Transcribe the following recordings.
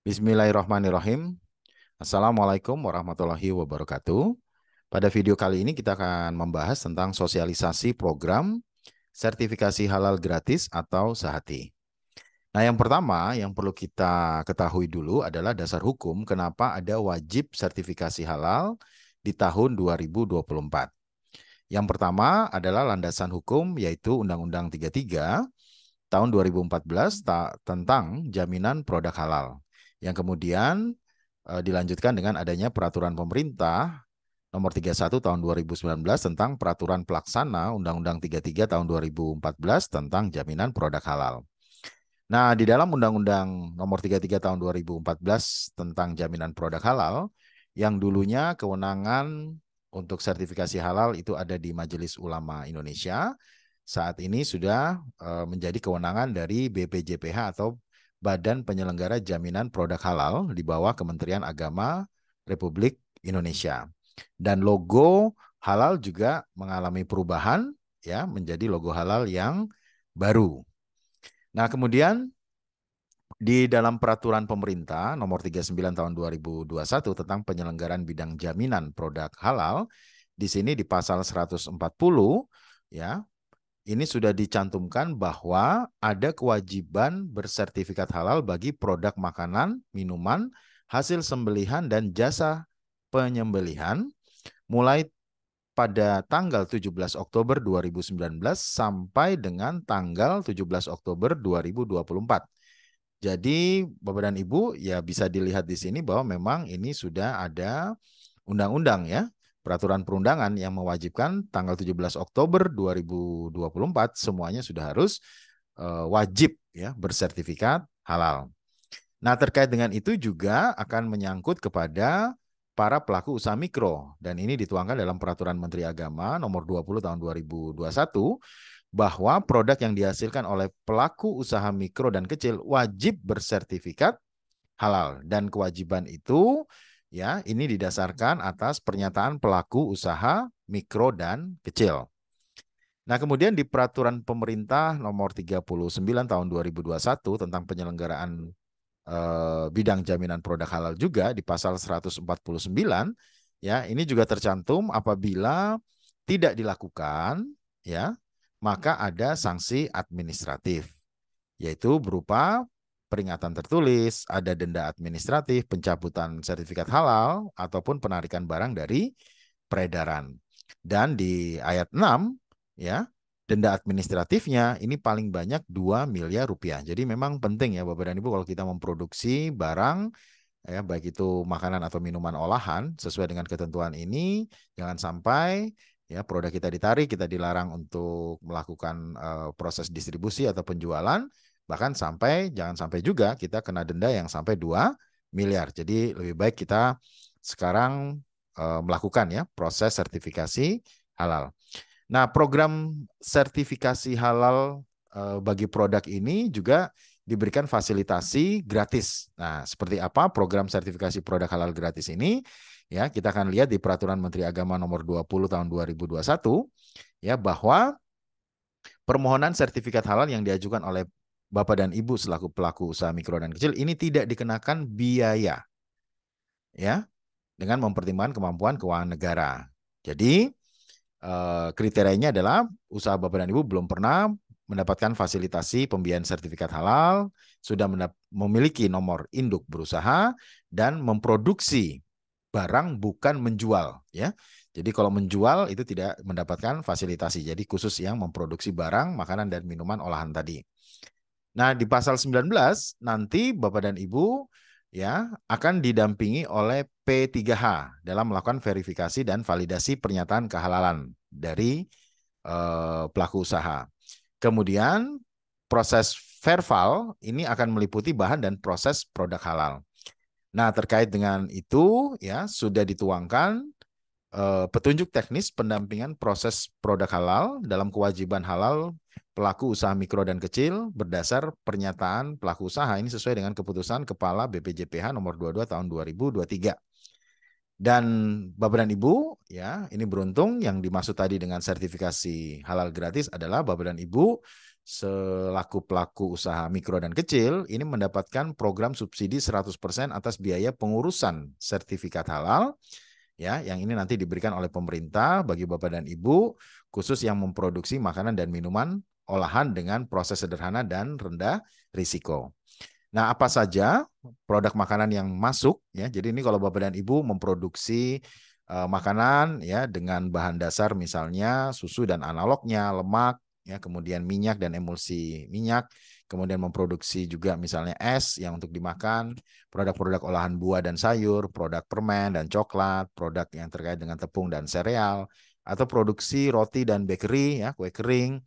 Bismillahirrahmanirrahim. Assalamualaikum warahmatullahi wabarakatuh. Pada video kali ini kita akan membahas tentang sosialisasi program sertifikasi halal gratis atau Sahati. Nah, yang pertama yang perlu kita ketahui dulu adalah dasar hukum kenapa ada wajib sertifikasi halal di tahun 2024. Yang pertama adalah landasan hukum yaitu Undang-Undang 33 tahun 2014 tentang jaminan produk halal. Yang kemudian dilanjutkan dengan adanya peraturan pemerintah nomor 31 tahun 2019 tentang peraturan pelaksana Undang-Undang 33 tahun 2014 tentang jaminan produk halal. Nah, di dalam Undang-Undang nomor 33 tahun 2014 tentang jaminan produk halal, yang dulunya kewenangan untuk sertifikasi halal itu ada di Majelis Ulama Indonesia, saat ini sudah menjadi kewenangan dari BPJPH atau Badan Penyelenggara Jaminan Produk Halal di bawah Kementerian Agama Republik Indonesia. Dan logo halal juga mengalami perubahan ya menjadi logo halal yang baru. Nah, kemudian di dalam peraturan pemerintah nomor 39 tahun 2021 tentang penyelenggaraan bidang jaminan produk halal, di sini di pasal 140 ya, ini sudah dicantumkan bahwa ada kewajiban bersertifikat halal bagi produk makanan, minuman, hasil sembelihan dan jasa penyembelihan mulai pada tanggal 17 Oktober 2019 sampai dengan tanggal 17 Oktober 2024. Jadi Bapak dan Ibu ya bisa dilihat di sini bahwa memang ini sudah ada undang-undang ya, peraturan perundangan yang mewajibkan tanggal 17 Oktober 2024 semuanya sudah harus wajib ya bersertifikat halal. Nah, terkait dengan itu juga akan menyangkut kepada para pelaku usaha mikro dan ini dituangkan dalam Peraturan Menteri Agama nomor 20 tahun 2021 bahwa produk yang dihasilkan oleh pelaku usaha mikro dan kecil wajib bersertifikat halal dan kewajiban itu ya ini didasarkan atas pernyataan pelaku usaha mikro dan kecil. Nah, kemudian di peraturan pemerintah nomor 39 tahun 2021 tentang penyelenggaraan bidang jaminan produk halal juga di pasal 149 ya ini juga tercantum apabila tidak dilakukan ya maka ada sanksi administratif yaitu berupa peringatan tertulis, ada denda administratif, pencabutan sertifikat halal ataupun penarikan barang dari peredaran. Dan di ayat 6 ya, denda administratifnya ini paling banyak 2 miliar rupiah. Jadi memang penting ya Bapak dan Ibu kalau kita memproduksi barang ya baik itu makanan atau minuman olahan sesuai dengan ketentuan ini jangan sampai ya produk kita ditarik, kita dilarang untuk melakukan proses distribusi atau penjualan bahkan jangan sampai juga kita kena denda yang sampai 2 miliar. Jadi lebih baik kita sekarang melakukan ya proses sertifikasi halal. Nah, program sertifikasi halal bagi produk ini juga diberikan fasilitasi gratis. Nah, seperti apa program sertifikasi produk halal gratis ini? Ya, kita akan lihat di Peraturan Menteri Agama nomor 20 tahun 2021 ya bahwa permohonan sertifikat halal yang diajukan oleh Bapak dan Ibu selaku pelaku usaha mikro dan kecil ini tidak dikenakan biaya ya dengan mempertimbangkan kemampuan keuangan negara. Jadi kriterianya adalah usaha Bapak dan Ibu belum pernah mendapatkan fasilitasi pembiayaan sertifikat halal, sudah memiliki nomor induk berusaha dan memproduksi barang bukan menjual ya. Jadi kalau menjual itu tidak mendapatkan fasilitasi. Jadi khusus yang memproduksi barang, makanan dan minuman olahan tadi. Nah, di pasal 19 nanti Bapak dan Ibu ya akan didampingi oleh P3H dalam melakukan verifikasi dan validasi pernyataan kehalalan dari pelaku usaha. Kemudian proses verval ini akan meliputi bahan dan proses produk halal. Nah, terkait dengan itu ya sudah dituangkan petunjuk teknis pendampingan proses produk halal dalam kewajiban halal pelaku usaha mikro dan kecil berdasar pernyataan pelaku usaha ini sesuai dengan keputusan Kepala BPJPH nomor 22 tahun 2023. Dan Bapak dan Ibu ya ini beruntung yang dimaksud tadi dengan sertifikasi halal gratis adalah Bapak dan Ibu selaku pelaku usaha mikro dan kecil ini mendapatkan program subsidi 100% atas biaya pengurusan sertifikat halal ya, yang ini nanti diberikan oleh pemerintah bagi Bapak dan Ibu khusus yang memproduksi makanan dan minuman olahan dengan proses sederhana dan rendah risiko. Nah, apa saja produk makanan yang masuk ya? Jadi ini kalau Bapak dan Ibu memproduksi makanan ya dengan bahan dasar misalnya susu dan analognya, lemak ya, kemudian minyak dan emulsi minyak, kemudian memproduksi juga misalnya es yang untuk dimakan, produk-produk olahan buah dan sayur, produk permen dan coklat, produk yang terkait dengan tepung dan sereal, atau produksi roti dan bakery ya, kue kering,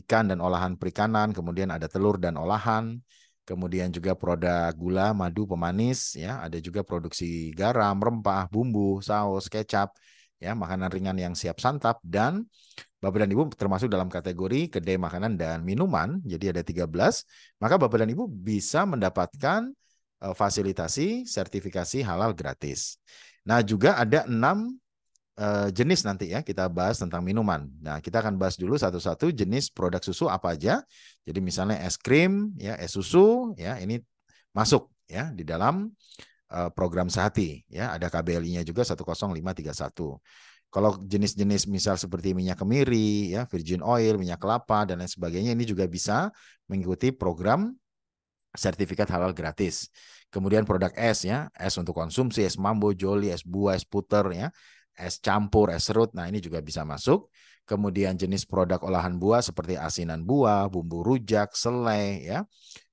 ikan dan olahan perikanan, kemudian ada telur dan olahan, kemudian juga produk gula, madu, pemanis, ya, ada juga produksi garam, rempah, bumbu, saus, kecap, ya, makanan ringan yang siap santap, dan Bapak dan Ibu termasuk dalam kategori kedai makanan dan minuman, jadi ada 13, maka Bapak dan Ibu bisa mendapatkan fasilitasi sertifikasi halal gratis. Nah, juga ada 6 jenis nanti ya, kita bahas tentang minuman. Nah, kita akan bahas dulu satu-satu jenis produk susu apa aja. Jadi misalnya es krim, ya, es susu, ya, ini masuk ya di dalam program Sehati. Ya, ada KBLI-nya juga 10531. Kalau jenis-jenis misal seperti minyak kemiri, ya, virgin oil, minyak kelapa dan lain sebagainya, ini juga bisa mengikuti program sertifikat halal gratis. Kemudian produk es ya, es untuk konsumsi, es mambo, joli, es buah, es puter ya, es campur, es serut. Nah, ini juga bisa masuk. Kemudian jenis produk olahan buah seperti asinan buah, bumbu rujak, selai ya.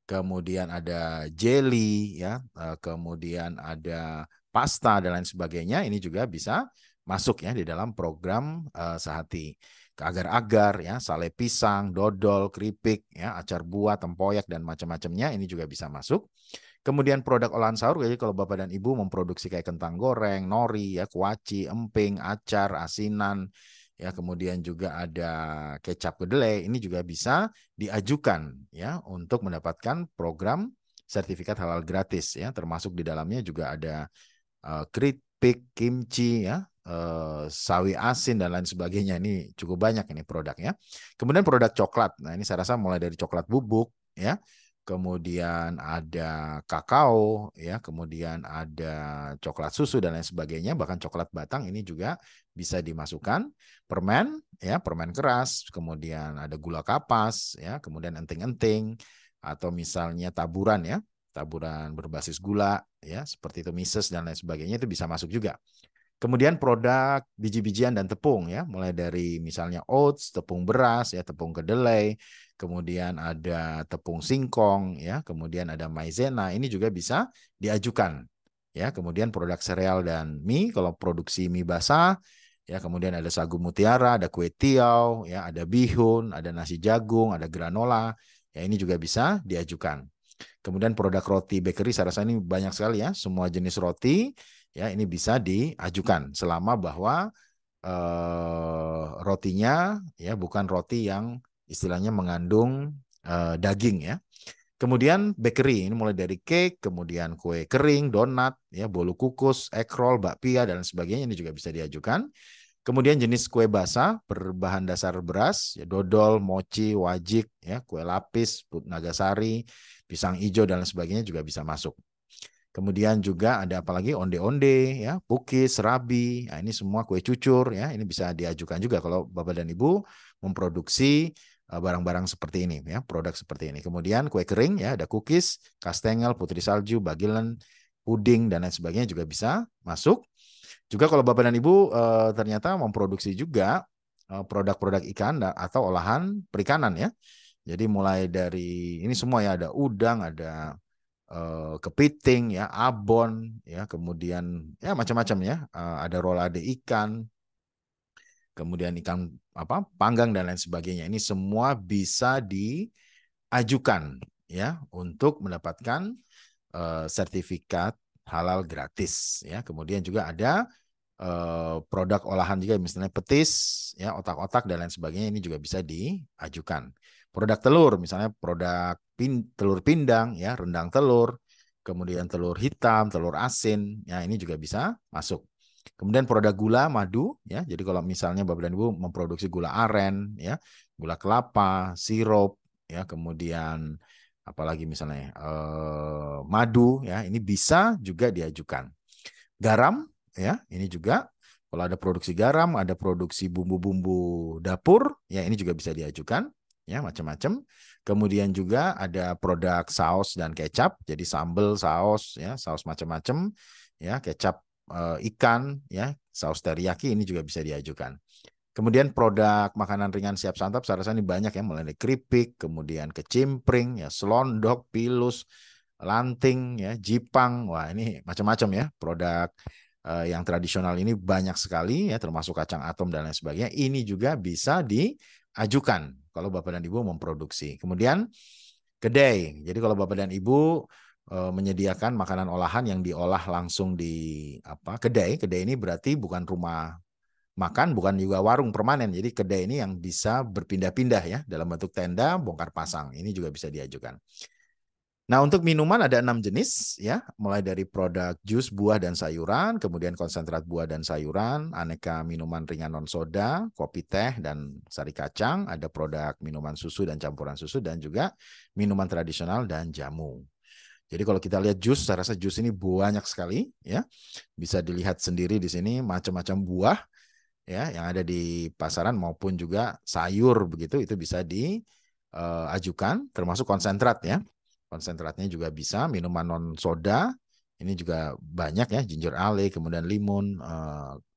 Kemudian ada jelly ya, kemudian ada pasta dan lain sebagainya. Ini juga bisa masuk ya di dalam program Sehati. Agar-agar ya, sale pisang, dodol, keripik ya, acar buah, tempoyak dan macam-macamnya ini juga bisa masuk. Kemudian produk olahan sahur, jadi kalau Bapak dan Ibu memproduksi kayak kentang goreng, nori ya, kuaci, emping, acar, asinan, ya, kemudian juga ada kecap kedelai, ini juga bisa diajukan ya untuk mendapatkan program sertifikat halal gratis ya, termasuk di dalamnya juga ada keripik, kimchi ya, sawi asin dan lain sebagainya. Ini cukup banyak ini produknya. Kemudian produk coklat. Nah, ini saya rasa mulai dari coklat bubuk ya. Kemudian ada kakao ya, kemudian ada coklat susu dan lain sebagainya, bahkan coklat batang ini juga bisa dimasukkan. Permen ya, permen keras, kemudian ada gula kapas ya, kemudian enting-enting atau misalnya taburan ya, taburan berbasis gula ya, seperti itu mises dan lain sebagainya, itu bisa masuk juga. Kemudian produk biji-bijian dan tepung ya, mulai dari misalnya oats, tepung beras ya, tepung kedelai, kemudian ada tepung singkong ya, kemudian ada maizena, ini juga bisa diajukan ya. Kemudian produk sereal dan mie, kalau produksi mie basah ya, kemudian ada sagu mutiara, ada kue tiaw ya, ada bihun, ada nasi jagung, ada granola ya, ini juga bisa diajukan. Kemudian produk roti bakery, saya rasa ini banyak sekali ya, semua jenis roti ya, ini bisa diajukan selama bahwa rotinya ya bukan roti yang istilahnya mengandung daging ya. Kemudian bakery, ini mulai dari cake, kemudian kue kering, donat, ya, bolu kukus, egg roll, bakpia dan sebagainya, ini juga bisa diajukan. Kemudian jenis kue basah berbahan dasar beras, ya, dodol, mochi, wajik, ya, kue lapis, put nagasari, pisang hijau dan sebagainya juga bisa masuk. Kemudian juga ada apalagi onde-onde, ya, pukis, serabi, nah, ini semua kue cucur, ya, ini bisa diajukan juga kalau Bapak dan Ibu memproduksi barang-barang seperti ini, ya, produk seperti ini. Kemudian kue kering, ya, ada cookies, kastengel, putri salju, bagilan, puding dan lain sebagainya juga bisa masuk. Juga kalau Bapak dan Ibu ternyata memproduksi juga produk-produk ikan atau olahan perikanan ya. Jadi mulai dari ini semua ya, ada udang, ada kepiting ya, abon ya, kemudian ya macam-macam ya, ada rolade ikan, kemudian ikan apa panggang dan lain sebagainya. Ini semua bisa diajukan ya untuk mendapatkan sertifikat halal gratis ya. Kemudian juga ada produk olahan juga misalnya petis ya, otak-otak dan lain sebagainya, ini juga bisa diajukan. Produk telur misalnya produk telur pindang ya, rendang telur, kemudian telur hitam, telur asin ya, ini juga bisa masuk. Kemudian produk gula, madu ya. Jadi kalau misalnya Bapak dan Ibu memproduksi gula aren ya, gula kelapa, sirup ya, kemudian apalagi misalnya madu, ya, ini bisa juga diajukan. Garam, ya, ini juga kalau ada produksi garam, ada produksi bumbu-bumbu dapur, ya, ini juga bisa diajukan, ya, macam-macam. Kemudian juga ada produk saus dan kecap, jadi sambal, saus, ya, saus macam-macam, ya, kecap ikan, ya, saus teriyaki ini juga bisa diajukan. Kemudian produk makanan ringan siap santap, saya rasa ini banyak ya, mulai dari keripik, kemudian kecimpring, ya, selondok, pilus, lanting, ya, jipang. Wah, ini macam-macam ya produk yang tradisional ini banyak sekali ya, termasuk kacang atom dan lain sebagainya. Ini juga bisa diajukan kalau Bapak dan Ibu memproduksi. Kemudian kedai. Jadi kalau Bapak dan Ibu menyediakan makanan olahan yang diolah langsung di kedai. Kedai ini berarti bukan rumah makan, bukan juga warung permanen. Jadi kedai ini yang bisa berpindah-pindah ya dalam bentuk tenda, bongkar pasang. Ini juga bisa diajukan. Nah, untuk minuman ada 6 jenis ya, mulai dari produk jus buah dan sayuran, kemudian konsentrat buah dan sayuran, aneka minuman ringan non soda, kopi teh dan sari kacang, ada produk minuman susu dan campuran susu, dan juga minuman tradisional dan jamu. Jadi kalau kita lihat jus, saya rasa jus ini banyak sekali ya. Bisa dilihat sendiri di sini macam-macam buah ya yang ada di pasaran maupun juga sayur begitu, itu bisa diajukan, termasuk konsentrat ya. Konsentratnya juga bisa, minuman non soda ini juga banyak ya, ginger ale, kemudian limun,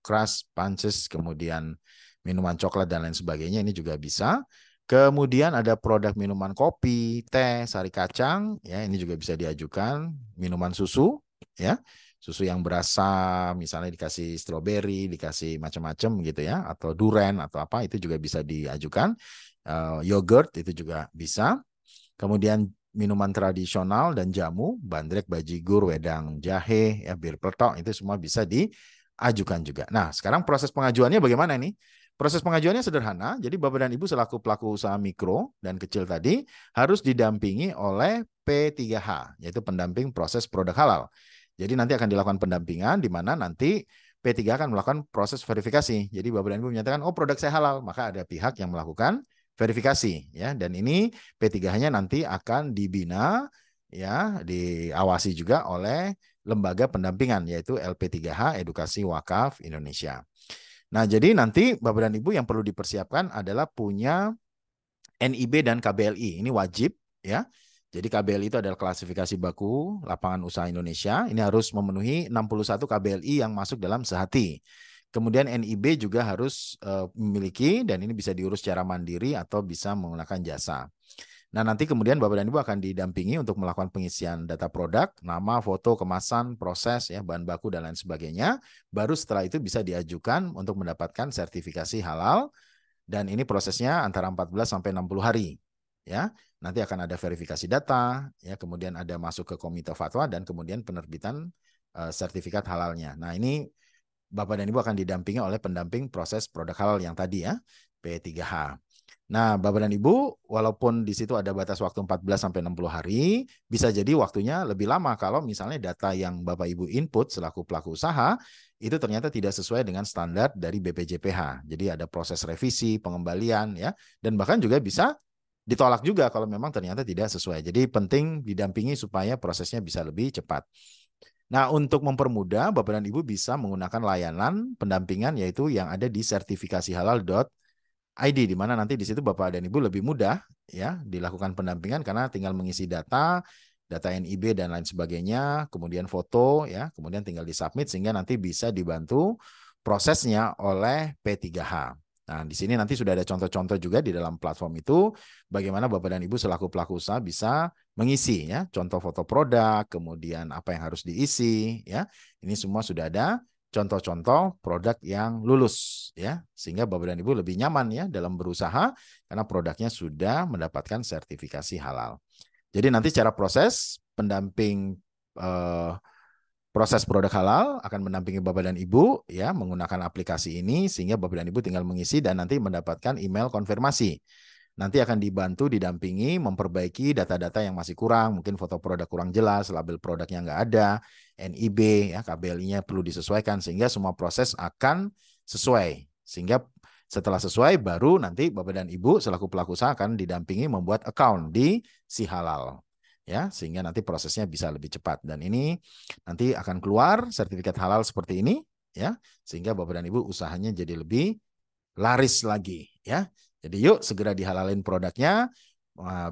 crush, punches, kemudian minuman coklat dan lain sebagainya ini juga bisa. Kemudian ada produk minuman kopi, teh, sari kacang ya, ini juga bisa diajukan. Minuman susu ya, susu yang berasa misalnya dikasih stroberi, dikasih macam-macam gitu ya, atau duren atau apa, itu juga bisa diajukan. Yogurt itu juga bisa. Kemudian minuman tradisional dan jamu, bandrek, bajigur, wedang jahe, ya, bir peletok, itu semua bisa diajukan juga. Nah, sekarang proses pengajuannya bagaimana nih? Proses pengajuannya sederhana, jadi Bapak dan Ibu selaku pelaku usaha mikro dan kecil tadi harus didampingi oleh P3H, yaitu pendamping proses produk halal. Jadi nanti akan dilakukan pendampingan di mana nanti P3 akan melakukan proses verifikasi. Jadi Bapak dan Ibu menyatakan, oh produk saya halal, maka ada pihak yang melakukan verifikasi ya, dan ini P3H-nya nanti akan dibina ya, diawasi juga oleh lembaga pendampingan yaitu LP3H Edukasi Wakaf Indonesia. Nah, jadi nanti Bapak dan Ibu yang perlu dipersiapkan adalah punya NIB dan KBLI. Ini wajib ya. Jadi KBLI itu adalah klasifikasi baku lapangan usaha Indonesia. Ini harus memenuhi 61 KBLI yang masuk dalam sehati. Kemudian NIB juga harus memiliki, dan ini bisa diurus secara mandiri atau bisa menggunakan jasa. Nah, nanti kemudian Bapak dan Ibu akan didampingi untuk melakukan pengisian data produk, nama, foto, kemasan, proses, ya, bahan baku, dan lain sebagainya. Baru setelah itu bisa diajukan untuk mendapatkan sertifikasi halal, dan ini prosesnya antara 14 sampai 60 hari. Ya, nanti akan ada verifikasi data, ya, kemudian ada masuk ke komite fatwa, dan kemudian penerbitan sertifikat halalnya. Nah, ini Bapak dan Ibu akan didampingi oleh pendamping proses produk halal yang tadi ya, P3H. Nah, Bapak dan Ibu, walaupun di situ ada batas waktu 14 sampai 60 hari, bisa jadi waktunya lebih lama kalau misalnya data yang Bapak Ibu input selaku pelaku usaha itu ternyata tidak sesuai dengan standar dari BPJPH. Jadi ada proses revisi, pengembalian ya, dan bahkan juga bisa ditolak juga kalau memang ternyata tidak sesuai. Jadi penting didampingi supaya prosesnya bisa lebih cepat. Nah, untuk mempermudah, Bapak dan Ibu bisa menggunakan layanan pendampingan yaitu yang ada di sertifikasihalal.id, di mana nanti di situ Bapak dan Ibu lebih mudah ya dilakukan pendampingan karena tinggal mengisi data NIB dan lain sebagainya, kemudian foto ya, kemudian tinggal disubmit sehingga nanti bisa dibantu prosesnya oleh P3H. Nah, di sini nanti sudah ada contoh-contoh juga di dalam platform itu bagaimana Bapak dan Ibu selaku pelaku usaha bisa mengisi ya, contoh foto produk, kemudian apa yang harus diisi ya. Ini semua sudah ada contoh-contoh produk yang lulus ya, sehingga Bapak dan Ibu lebih nyaman ya dalam berusaha karena produknya sudah mendapatkan sertifikasi halal. Jadi nanti secara proses pendamping proses produk halal akan mendampingi Bapak dan Ibu ya menggunakan aplikasi ini sehingga Bapak dan Ibu tinggal mengisi dan nanti mendapatkan email konfirmasi. Nanti akan dibantu didampingi memperbaiki data-data yang masih kurang, mungkin foto produk kurang jelas, label produknya nggak ada, NIB ya KBLI-nya perlu disesuaikan sehingga semua proses akan sesuai. Sehingga Setelah sesuai, baru nanti Bapak dan Ibu selaku pelaku usaha akan didampingi membuat account di Si Halal. Ya, sehingga nanti prosesnya bisa lebih cepat. Dan ini nanti akan keluar sertifikat halal seperti ini, ya, sehingga Bapak dan Ibu usahanya jadi lebih laris lagi, ya. Jadi yuk segera dihalalin produknya,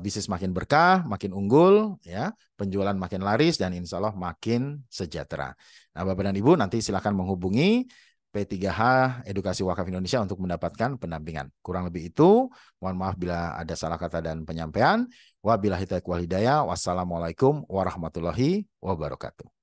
bisnis makin berkah, makin unggul, ya, penjualan makin laris, dan insya Allah makin sejahtera. Nah, Bapak dan Ibu nanti silakan menghubungi P3H Edukasi Wakaf Indonesia untuk mendapatkan pendampingan. Kurang lebih itu, mohon maaf bila ada salah kata dan penyampaian. Wabillahi taufiq wal hidayah. Wassalamualaikum warahmatullahi wabarakatuh.